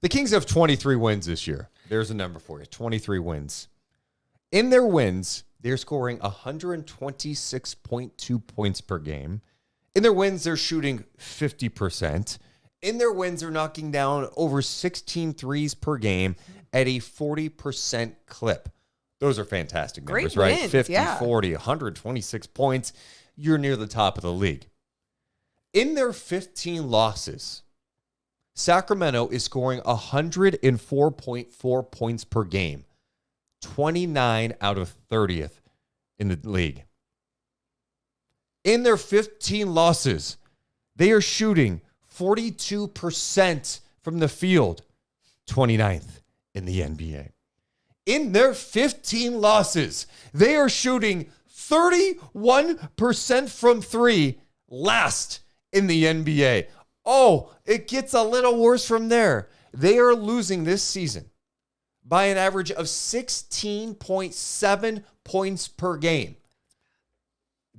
The Kings have 23 wins this year. There's a number for you. 23 wins. In their wins, they're scoring 126.2 points per game. In their wins, they're shooting 50%. In their wins, they're knocking down over 16 threes per game at a 40% clip. Those are fantastic numbers, Great right? wins, 50, yeah. 40, 126 points. You're near the top of the league. In their 15 losses, Sacramento is scoring 104.4 points per game, 29 out of 30th in the league. In their 15 losses, they are shooting 42% from the field, 29th in the NBA. In their 15 losses, they are shooting 31% from three, last in the NBA. Oh, it gets a little worse from there. They are losing this season by an average of 16.7 points per game.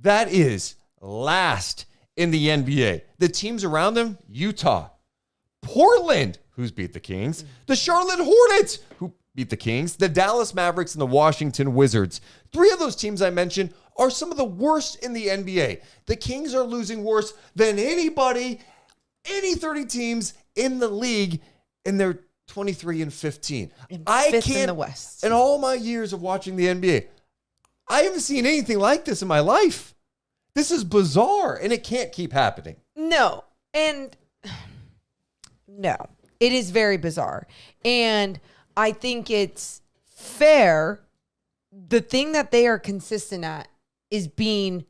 That is last in the NBA. The teams around them, Utah, Portland, who's beat the Kings, the Charlotte Hornets, who beat the Kings, the Dallas Mavericks, and the Washington Wizards. Three of those teams I mentioned are some of the worst in the NBA. The Kings are losing worse than anybody, any 30 teams in the league, and they're 23 and 15. I Fifth can't, in the West. in all my years of watching the NBA, I haven't seen anything like this in my life. This is bizarre, and it can't keep happening. No. And no, it is very bizarre. And I think it's fair. The thing that they are consistent at is being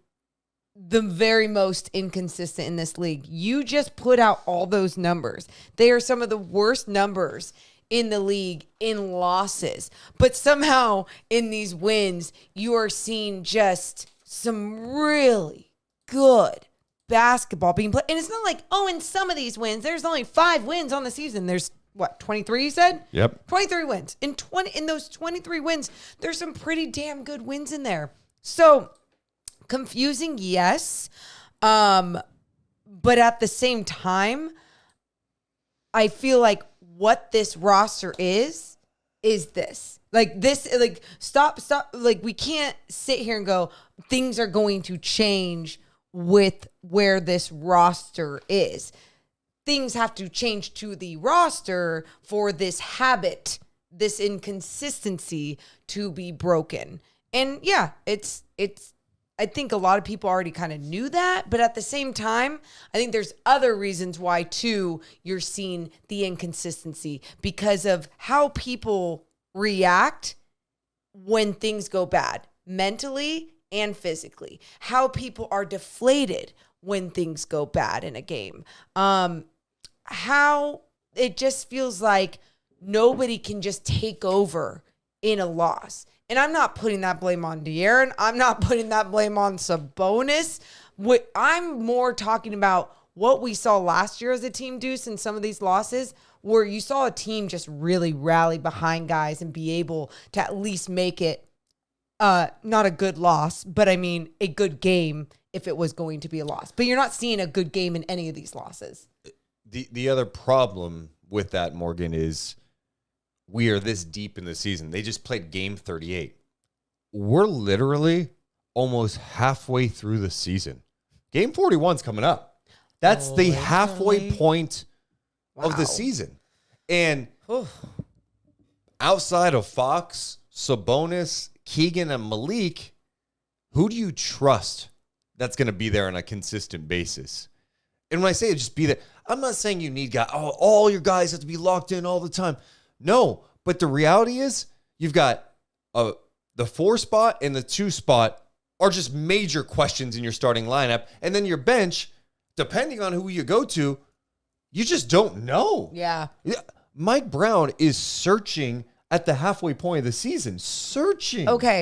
the very most inconsistent in this league. You just put out all those numbers. They are some of the worst numbers in the league in losses. But somehow in these wins, you are seeing just some really good basketball being played. And it's not like, oh, in some of these wins, there's only 5 wins on the season. There's what, 23 you said? Yep. 23 wins. In those 23 wins, there's some pretty damn good wins in there. So confusing, yes. But at the same time, I feel like what this roster is this. Like this, like stop. Like we can't sit here and go, things are going to change with where this roster is. Things have to change to the roster for this habit, this inconsistency to be broken. And yeah, it's I think a lot of people already kind of knew that, but at the same time, I think there's other reasons why too you're seeing the inconsistency because of how people react when things go bad, mentally and physically. How people are deflated when things go bad in a game. How it just feels like nobody can just take over in a loss. And I'm not putting that blame on De'Aaron. I'm not putting that blame on Sabonis. I'm more talking about what we saw last year as a team, Deuce, in some of these losses, where you saw a team just really rally behind guys and be able to at least make it not a good loss, but I mean a good game if it was going to be a loss. But you're not seeing a good game in any of these losses. The other problem with that, Morgan, is we are this deep in the season. They just played game 38. We're literally almost halfway through the season. Game 41's coming up. That's the halfway point of the season. And outside of Fox, Sabonis, Keegan, and Malik, who do you trust that's going to be there on a consistent basis? And when I say just be there, I'm not saying you need guys. Oh, all your guys have to be locked in all the time. No, but the reality is you've got the 4 spot and the 2 spot are just major questions in your starting lineup. And then your bench, depending on who you go to, you just don't know. Yeah. Mike Brown is searching at the halfway point of the season. Searching. Okay.